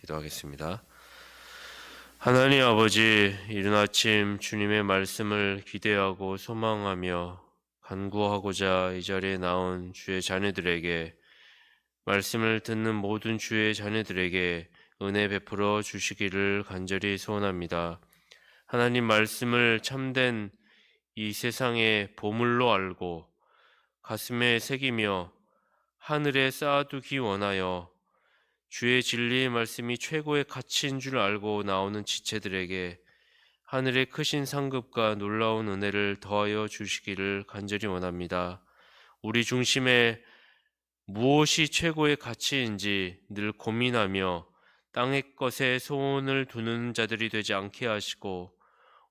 기도하겠습니다. 하나님 아버지, 이른 아침 주님의 말씀을 기대하고 소망하며 간구하고자 이 자리에 나온 주의 자녀들에게, 말씀을 듣는 모든 주의 자녀들에게 은혜 베풀어 주시기를 간절히 소원합니다. 하나님 말씀을 참된 이 세상의 보물로 알고 가슴에 새기며 하늘에 쌓아두기 원하여 주의 진리의 말씀이 최고의 가치인 줄 알고 나오는 지체들에게 하늘의 크신 상급과 놀라운 은혜를 더하여 주시기를 간절히 원합니다. 우리 중심에 무엇이 최고의 가치인지 늘 고민하며 땅의 것에 소원을 두는 자들이 되지 않게 하시고,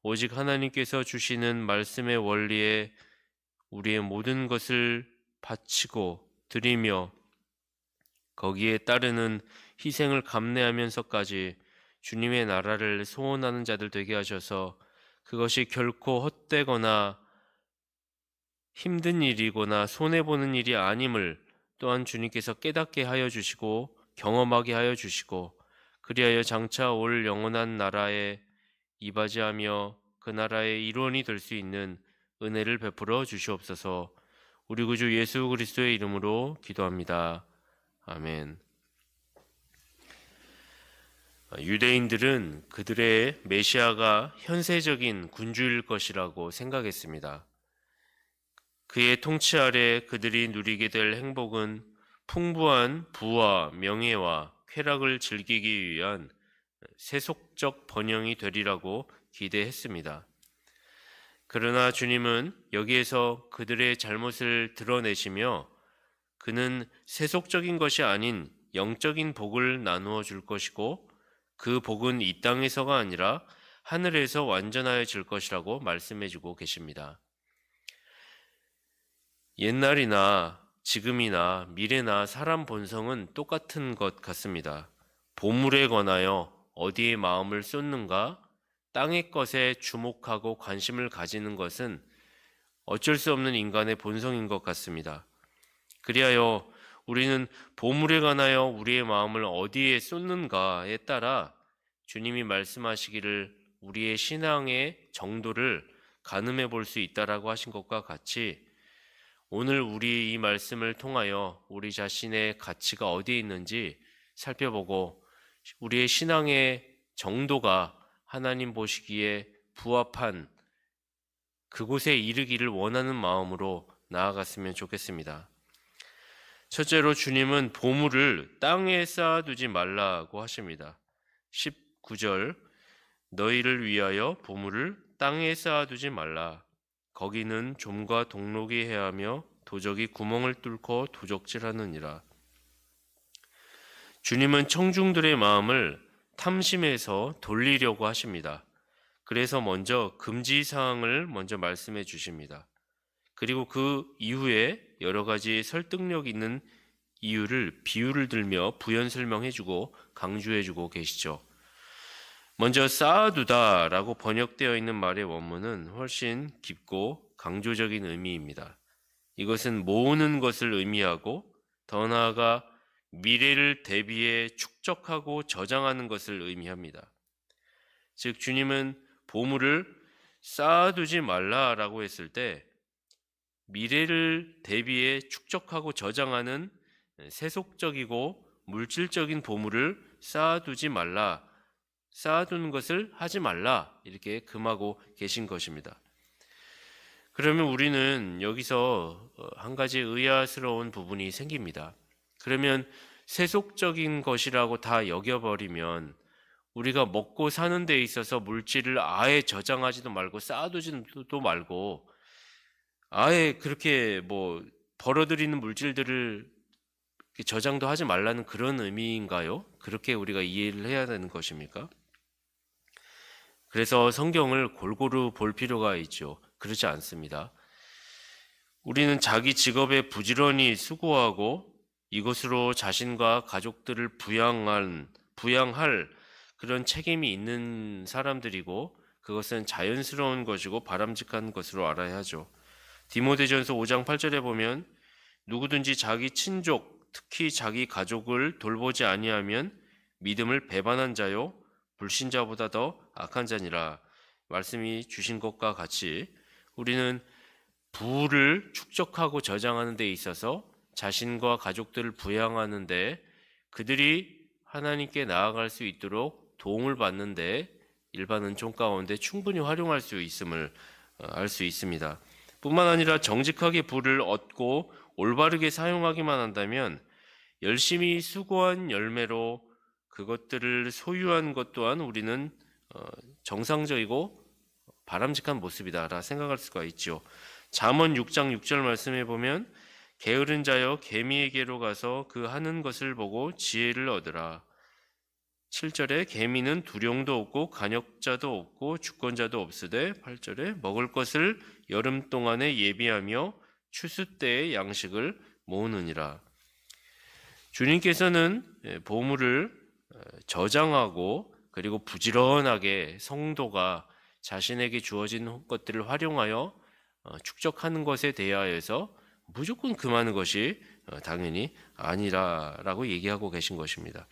오직 하나님께서 주시는 말씀의 원리에 우리의 모든 것을 바치고 드리며 거기에 따르는 희생을 감내하면서까지 주님의 나라를 소원하는 자들 되게 하셔서, 그것이 결코 헛되거나 힘든 일이거나 손해보는 일이 아님을 또한 주님께서 깨닫게 하여 주시고 경험하게 하여 주시고, 그리하여 장차 올 영원한 나라에 이바지하며 그 나라의 일원이 될 수 있는 은혜를 베풀어 주시옵소서. 우리 구주 예수 그리스도의 이름으로 기도합니다. 아멘. 유대인들은 그들의 메시아가 현세적인 군주일 것이라고 생각했습니다. 그의 통치 아래 그들이 누리게 될 행복은 풍부한 부와 명예와 쾌락을 즐기기 위한 세속적 번영이 되리라고 기대했습니다. 그러나 주님은 여기에서 그들의 잘못을 드러내시며, 그는 세속적인 것이 아닌 영적인 복을 나누어 줄 것이고, 그 복은 이 땅에서가 아니라 하늘에서 완전하여질 것이라고 말씀해 주고 계십니다. 옛날이나 지금이나 미래나 사람 본성은 똑같은 것 같습니다. 보물에 관하여 어디에 마음을 쏟는가, 땅의 것에 주목하고 관심을 가지는 것은 어쩔 수 없는 인간의 본성인 것 같습니다. 그리하여 우리는 보물에 관하여 우리의 마음을 어디에 쏟는가에 따라 주님이 말씀하시기를 우리의 신앙의 정도를 가늠해 볼 수 있다라고 하신 것과 같이, 오늘 우리 이 말씀을 통하여 우리 자신의 가치가 어디에 있는지 살펴보고 우리의 신앙의 정도가 하나님 보시기에 부합한 그곳에 이르기를 원하는 마음으로 나아갔으면 좋겠습니다. 첫째로 주님은 보물을 땅에 쌓아두지 말라고 하십니다. 19절, 너희를 위하여 보물을 땅에 쌓아두지 말라. 거기는 좀과 동록이 해하며 도적이 구멍을 뚫고 도적질하느니라. 주님은 청중들의 마음을 탐심에서 돌리려고 하십니다. 그래서 먼저 금지사항을 먼저 말씀해 주십니다. 그리고 그 이후에 여러 가지 설득력 있는 이유를 비유를 들며 부연 설명해 주고 강조해 주고 계시죠. 먼저 쌓아두다 라고 번역되어 있는 말의 원문은 훨씬 깊고 강조적인 의미입니다. 이것은 모으는 것을 의미하고, 더 나아가 미래를 대비해 축적하고 저장하는 것을 의미합니다. 즉 주님은 보물을 쌓아두지 말라라고 했을 때 미래를 대비해 축적하고 저장하는 세속적이고 물질적인 보물을 쌓아두지 말라, 쌓아두는 것을 하지 말라, 이렇게 금하고 계신 것입니다. 그러면 우리는 여기서 한 가지 의아스러운 부분이 생깁니다. 그러면 세속적인 것이라고 다 여겨버리면 우리가 먹고 사는 데 있어서 물질을 아예 저장하지도 말고 쌓아두지도 말고 아예 그렇게 벌어들이는 물질들을 저장도 하지 말라는 그런 의미인가요? 그렇게 우리가 이해를 해야 되는 것입니까? 그래서 성경을 골고루 볼 필요가 있죠. 그렇지 않습니다. 우리는 자기 직업에 부지런히 수고하고 이것으로 자신과 가족들을 부양할 그런 책임이 있는 사람들이고, 그것은 자연스러운 것이고 바람직한 것으로 알아야 하죠. 디모데전서 5장 8절에 보면 누구든지 자기 친족, 특히 자기 가족을 돌보지 아니하면 믿음을 배반한 자요 불신자보다 더 악한 자니라 말씀이 주신 것과 같이 우리는 부를 축적하고 저장하는 데 있어서 자신과 가족들을 부양하는 데 그들이 하나님께 나아갈 수 있도록 도움을 받는데 일반 은총 가운데 충분히 활용할 수 있음을 알 수 있습니다. 뿐만 아니라 정직하게 부를 얻고 올바르게 사용하기만 한다면 열심히 수고한 열매로 그것들을 소유한 것 또한 우리는 정상적이고 바람직한 모습이다라 생각할 수가 있죠. 잠언 6장 6절 말씀에 보면 게으른 자여 개미에게로 가서 그 하는 것을 보고 지혜를 얻으라. 7절에 개미는 두령도 없고 간역자도 없고 주권자도 없으되 8절에 먹을 것을 여름 동안에 예비하며 추수 때의 양식을 모으느니라. 주님께서는 보물을 저장하고 그리고 부지런하게 성도가 자신에게 주어진 것들을 활용하여 축적하는 것에 대하여서 무조건 금하는 것이 당연히 아니라라고 얘기하고 계신 것입니다.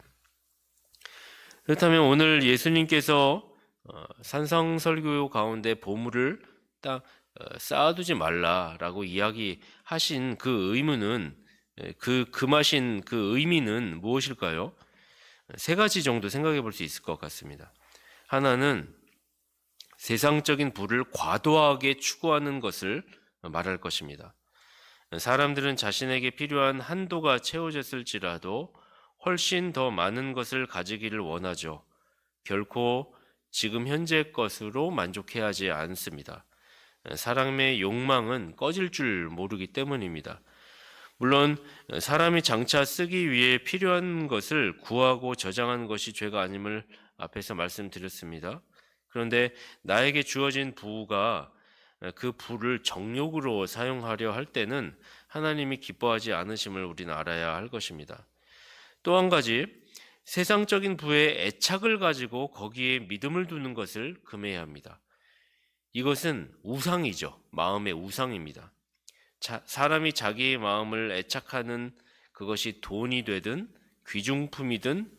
그렇다면 오늘 예수님께서 산상설교 가운데 보물을 딱 쌓아두지 말라라고 이야기하신 그 의무는 그 금하신 그 의미는 무엇일까요? 세 가지 정도 생각해 볼 수 있을 것 같습니다. 하나는 세상적인 부를 과도하게 추구하는 것을 말할 것입니다. 사람들은 자신에게 필요한 한도가 채워졌을지라도 훨씬 더 많은 것을 가지기를 원하죠. 결코 지금 현재 것으로 만족해야 하지 않습니다. 사람의 욕망은 꺼질 줄 모르기 때문입니다. 물론 사람이 장차 쓰기 위해 필요한 것을 구하고 저장하는 것이 죄가 아님을 앞에서 말씀드렸습니다. 그런데 나에게 주어진 부가 그 부를 정욕으로 사용하려 할 때는 하나님이 기뻐하지 않으심을 우리는 알아야 할 것입니다. 또 한 가지, 세상적인 부에 애착을 가지고 거기에 믿음을 두는 것을 금해야 합니다. 이것은 우상이죠. 마음의 우상입니다. 사람이 자기의 마음을 애착하는 그것이 돈이 되든 귀중품이든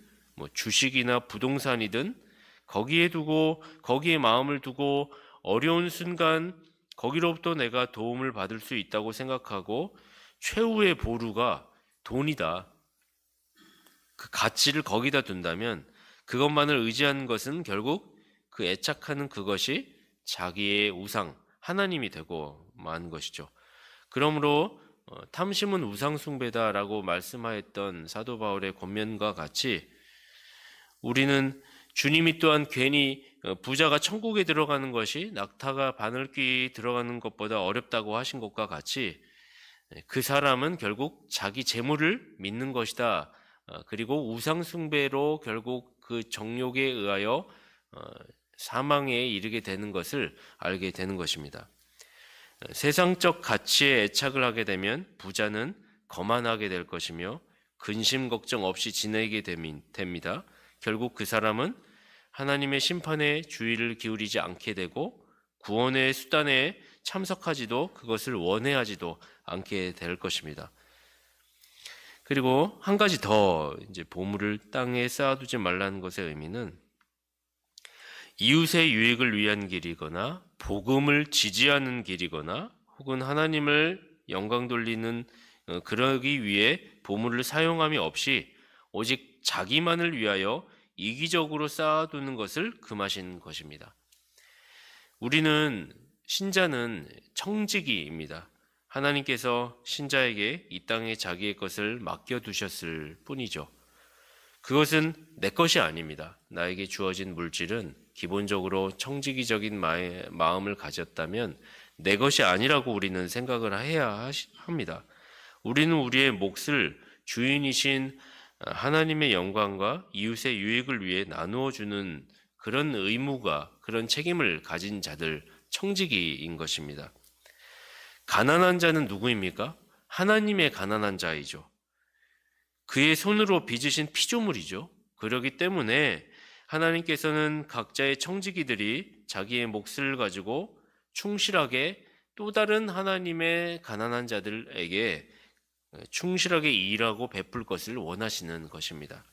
주식이나 부동산이든 거기에 마음을 두고 어려운 순간 거기로부터 내가 도움을 받을 수 있다고 생각하고 최후의 보루가 돈이다. 그 가치를 거기다 둔다면 그것만을 의지하는 것은 결국 그 애착하는 그것이 자기의 우상, 하나님이 되고 만 것이죠. 그러므로 탐심은 우상 숭배다라고 말씀하였던 사도 바울의 권면과 같이 우리는 주님이 또한 괜히 부자가 천국에 들어가는 것이 낙타가 바늘귀 들어가는 것보다 어렵다고 하신 것과 같이 그 사람은 결국 자기 재물을 믿는 것이다. 그리고 우상 숭배로 결국 그 정욕에 의하여 사망에 이르게 되는 것을 알게 되는 것입니다. 세상적 가치에 애착을 하게 되면 부자는 거만하게 될 것이며 근심 걱정 없이 지내게 됩니다. 결국 그 사람은 하나님의 심판에 주의를 기울이지 않게 되고 구원의 수단에 참석하지도 그것을 원해하지도 않게 될 것입니다. 그리고 한 가지 더 이제 보물을 땅에 쌓아두지 말라는 것의 의미는 이웃의 유익을 위한 길이거나 복음을 지지하는 길이거나 혹은 하나님을 영광 돌리는 그러기 위해 보물을 사용함이 없이 오직 자기만을 위하여 이기적으로 쌓아두는 것을 금하신 것입니다. 우리는 신자는 청지기입니다. 하나님께서 신자에게 이 땅에 자기의 것을 맡겨두셨을 뿐이죠. 그것은 내 것이 아닙니다. 나에게 주어진 물질은 기본적으로 청지기적인 마음을 가졌다면 내 것이 아니라고 우리는 생각을 해야 합니다. 우리는 우리의 몫을 주인이신 하나님의 영광과 이웃의 유익을 위해 나누어 주는 그런 의무가, 그런 책임을 가진 자들, 청지기인 것입니다. 가난한 자는 누구입니까? 하나님의 가난한 자이죠. 그의 손으로 빚으신 피조물이죠. 그렇기 때문에 하나님께서는 각자의 청지기들이 자기의 몫을 가지고 충실하게 또 다른 하나님의 가난한 자들에게 충실하게 일하고 베풀 것을 원하시는 것입니다.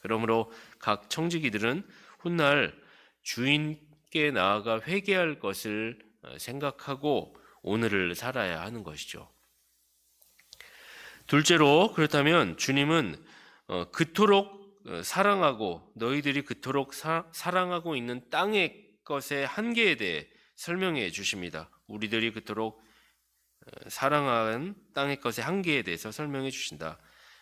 그러므로 각 청지기들은 훗날 주인께 나아가 회개할 것을 생각하고 오늘을 살아야 하는 것이죠. 둘째로, 그렇다면 주님은 그토록 사랑하고 너희들이 그토록 사랑하고 있는 땅의 것의 한계에 대해 설명해 주십니다. 우리들이 그토록 사랑하는 땅의 것의 한계에 대해서 설명해 주신다.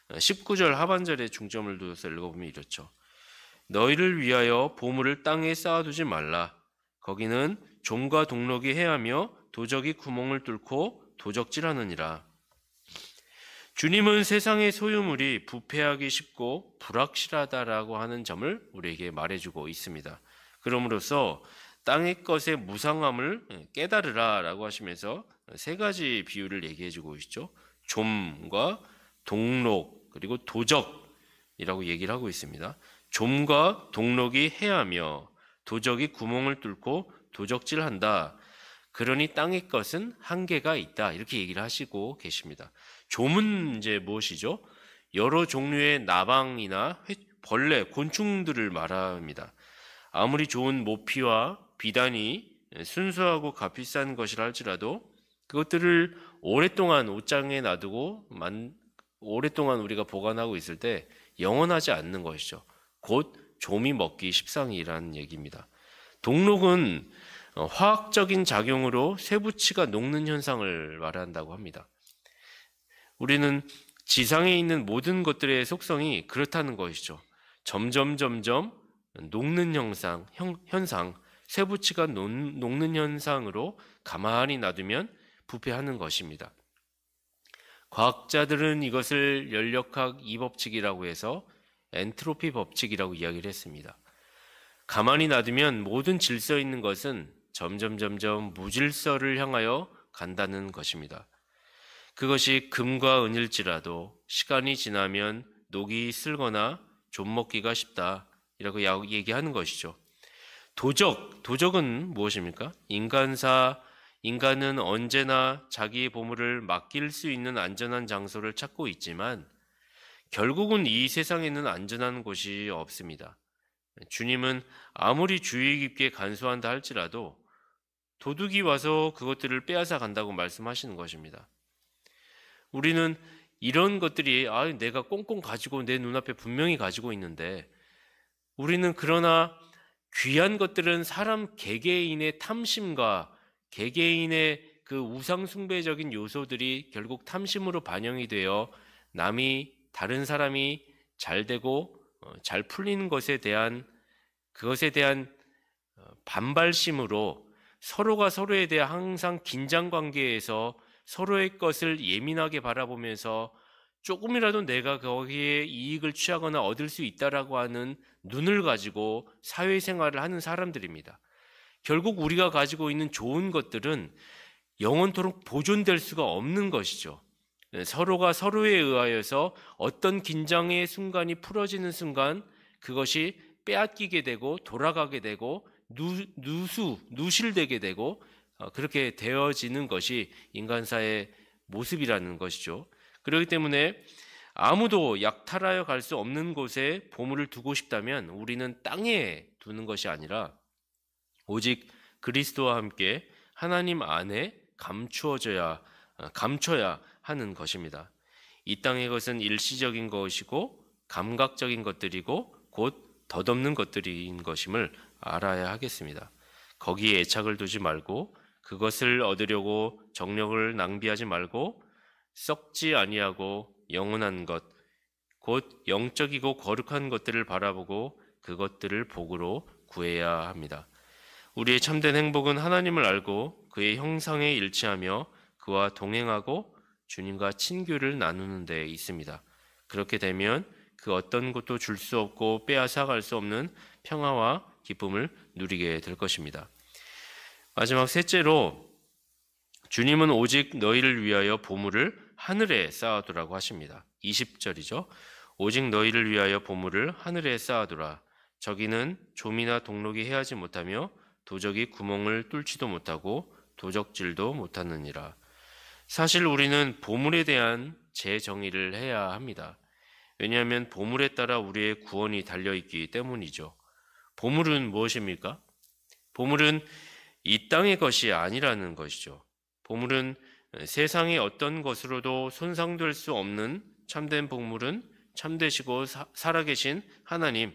19절 하반절에 중점을 두어서 읽어보면 이렇죠. 너희를 위하여 보물을 땅에 쌓아두지 말라. 거기는 좀과 동록이 해하며 도적이 구멍을 뚫고 도적질하느니라. 주님은 세상의 소유물이 부패하기 쉽고 불확실하다라고 하는 점을 우리에게 말해주고 있습니다. 그럼으로써 땅의 것의 무상함을 깨달으라 라고 하시면서 세 가지 비유를 얘기해주고 있죠. 좀과 동록 그리고 도적이라고 얘기를 하고 있습니다. 좀과 동록이 해하며 도적이 구멍을 뚫고 도적질한다. 그러니 땅의 것은 한계가 있다. 이렇게 얘기를 하시고 계십니다. 좀은 이제 무엇이죠? 여러 종류의 나방이나 벌레, 곤충들을 말합니다. 아무리 좋은 모피와 비단이 순수하고 값비싼 것이라 할지라도 그것들을 오랫동안 옷장에 놔두고 오랫동안 우리가 보관하고 있을 때 영원하지 않는 것이죠. 곧 좀이 먹기 십상이라는 얘기입니다. 동록은 화학적인 작용으로 쇠붙이가 녹는 현상을 말한다고 합니다. 우리는 지상에 있는 모든 것들의 속성이 그렇다는 것이죠. 점점 녹는 현상, 쇠붙이가 녹는 현상으로 가만히 놔두면 부패하는 것입니다. 과학자들은 이것을 연력학 2법칙이라고 해서 엔트로피 법칙이라고 이야기를 했습니다. 가만히 놔두면 모든 질서 있는 것은 점점 무질서를 향하여 간다는 것입니다. 그것이 금과 은일지라도 시간이 지나면 녹이 슬거나 좀 먹기가 쉽다 이라고 얘기하는 것이죠. 도적은 무엇입니까? 인간은 언제나 자기의 보물을 맡길 수 있는 안전한 장소를 찾고 있지만 결국은 이 세상에는 안전한 곳이 없습니다. 주님은 아무리 주의 깊게 간수한다 할지라도 도둑이 와서 그것들을 빼앗아 간다고 말씀하시는 것입니다. 우리는 이런 것들이 내가 꽁꽁 가지고 내 눈앞에 분명히 가지고 있는데 우리는 그러나 귀한 것들은 사람 개개인의 탐심과 개개인의 그 우상숭배적인 요소들이 결국 탐심으로 반영이 되어 다른 사람이 잘 되고 잘 풀리는 그것에 대한 반발심으로 서로가 서로에 대해 항상 긴장 관계에서 서로의 것을 예민하게 바라보면서 조금이라도 내가 거기에 이익을 취하거나 얻을 수 있다라고 하는 눈을 가지고 사회생활을 하는 사람들입니다. 결국 우리가 가지고 있는 좋은 것들은 영원토록 보존될 수가 없는 것이죠. 서로가 서로에 의하여서 어떤 긴장의 순간이 풀어지는 순간 그것이 빼앗기게 되고 돌아가게 되고 누실되게 되고 그렇게 되어지는 것이 인간사의 모습이라는 것이죠. 그렇기 때문에 아무도 약탈하여 갈 수 없는 곳에 보물을 두고 싶다면 우리는 땅에 두는 것이 아니라 오직 그리스도와 함께 하나님 안에 감춰야 하는 것입니다. 이 땅의 것은 일시적인 것이고 감각적인 것들이고 곧 덧없는 것들인 것임을 알아야 하겠습니다. 거기에 애착을 두지 말고 그것을 얻으려고 정력을 낭비하지 말고 썩지 아니하고 영원한 것, 곧 영적이고 거룩한 것들을 바라보고 그것들을 복으로 구해야 합니다. 우리의 참된 행복은 하나님을 알고 그의 형상에 일치하며 그와 동행하고 주님과 친교를 나누는 데 있습니다. 그렇게 되면 그 어떤 것도 줄 수 없고 빼앗아 갈 수 없는 평화와 기쁨을 누리게 될 것입니다. 마지막 셋째로 주님은 오직 너희를 위하여 보물을 하늘에 쌓아두라고 하십니다. 20절이죠. 오직 너희를 위하여 보물을 하늘에 쌓아두라. 저기는 좀이나 동록이 해하지 못하며 도적이 구멍을 뚫지도 못하고 도적질도 못하느니라. 사실 우리는 보물에 대한 재정의를 해야 합니다. 왜냐하면 보물에 따라 우리의 구원이 달려있기 때문이죠. 보물은 무엇입니까? 보물은 이 땅의 것이 아니라는 것이죠. 보물은 세상의 어떤 것으로도 손상될 수 없는 참된 보물은 참되시고 살아계신 하나님,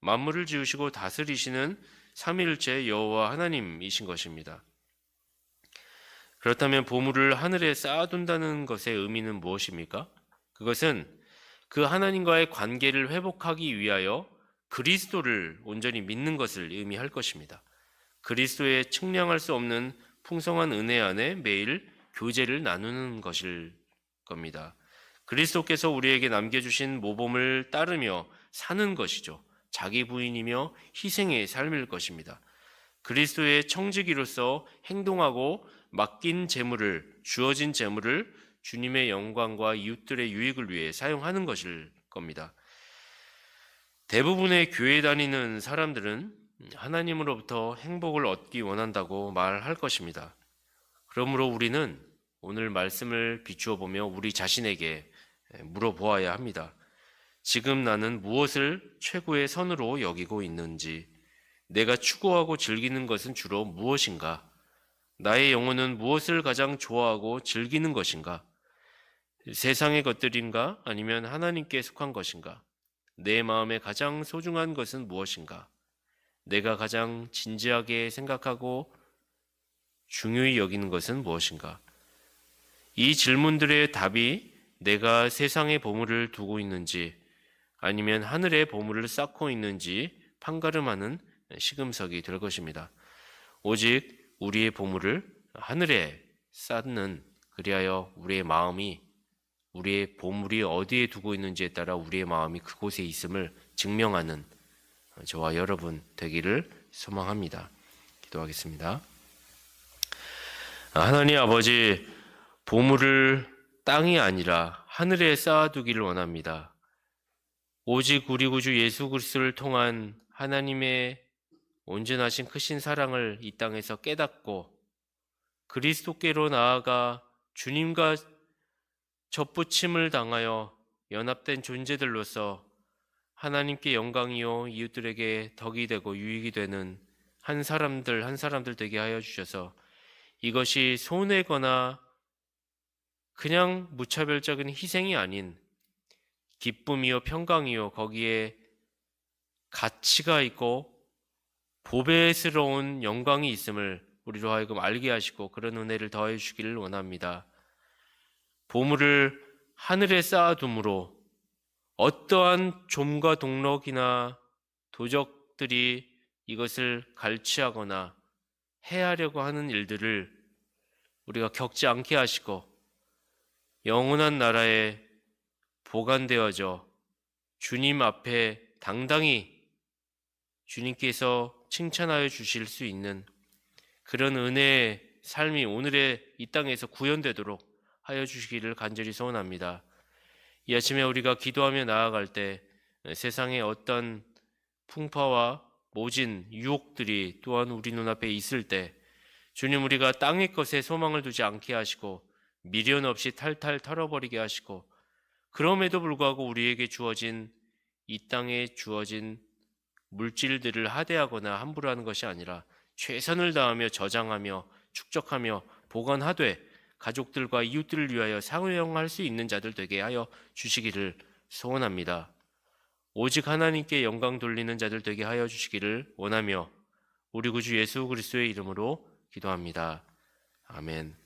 만물을 지으시고 다스리시는 삼위일체 여호와 하나님이신 것입니다. 그렇다면 보물을 하늘에 쌓아둔다는 것의 의미는 무엇입니까? 그것은 그 하나님과의 관계를 회복하기 위하여 그리스도를 온전히 믿는 것을 의미할 것입니다. 그리스도의 측량할 수 없는 풍성한 은혜 안에 매일 교제를 나누는 것일 겁니다. 그리스도께서 우리에게 남겨주신 모범을 따르며 사는 것이죠. 자기 부인이며 희생의 삶일 것입니다. 그리스도의 청지기로서 행동하고 맡긴 재물을, 주어진 재물을 주님의 영광과 이웃들의 유익을 위해 사용하는 것일 겁니다. 대부분의 교회 다니는 사람들은 하나님으로부터 행복을 얻기 원한다고 말할 것입니다. 그러므로 우리는 오늘 말씀을 비추어 보며 우리 자신에게 물어보아야 합니다. 지금 나는 무엇을 최고의 선으로 여기고 있는지, 내가 추구하고 즐기는 것은 주로 무엇인가? 나의 영혼은 무엇을 가장 좋아하고 즐기는 것인가? 세상의 것들인가? 아니면 하나님께 속한 것인가? 내 마음에 가장 소중한 것은 무엇인가? 내가 가장 진지하게 생각하고 중요히 여기는 것은 무엇인가? 이 질문들의 답이 내가 세상의 보물을 두고 있는지 아니면 하늘의 보물을 쌓고 있는지 판가름하는 시금석이 될 것입니다. 오직 우리의 보물을 하늘에 쌓는, 그리하여 우리의 마음이, 우리의 보물이 어디에 두고 있는지에 따라 우리의 마음이 그곳에 있음을 증명하는 저와 여러분 되기를 소망합니다. 기도하겠습니다. 하나님 아버지, 보물을 땅이 아니라 하늘에 쌓아두기를 원합니다. 오직 우리 구주 예수 그리스도를 통한 하나님의 온전하신 크신 사랑을 이 땅에서 깨닫고 그리스도께로 나아가 주님과 접붙임을 당하여 연합된 존재들로서 하나님께 영광이요 이웃들에게 덕이 되고 유익이 되는 한 사람들 되게 하여 주셔서 이것이 손해거나 그냥 무차별적인 희생이 아닌 기쁨이요 평강이요 거기에 가치가 있고 보배스러운 영광이 있음을 우리로 하여금 알게 하시고 그런 은혜를 더해 주시기를 원합니다. 보물을 하늘에 쌓아둠으로 어떠한 좀과 동럭이나 도적들이 이것을 갈취하거나 해하려고 하는 일들을 우리가 겪지 않게 하시고 영원한 나라에 보관되어져 주님 앞에 당당히 주님께서 칭찬하여 주실 수 있는 그런 은혜의 삶이 오늘의 이 땅에서 구현되도록 하여 주시기를 간절히 소원합니다. 이 아침에 우리가 기도하며 나아갈 때 세상의 어떤 풍파와 모진 유혹들이 또한 우리 눈앞에 있을 때 주님, 우리가 땅의 것에 소망을 두지 않게 하시고 미련 없이 탈탈 털어버리게 하시고 그럼에도 불구하고 우리에게 주어진 이 땅에 주어진 물질들을 하대하거나 함부로 하는 것이 아니라 최선을 다하며 저장하며 축적하며 보관하되 가족들과 이웃들을 위하여 사용할 수 있는 자들 되게 하여 주시기를 소원합니다. 오직 하나님께 영광 돌리는 자들 되게 하여 주시기를 원하며 우리 구주 예수 그리스도의 이름으로 기도합니다. 아멘.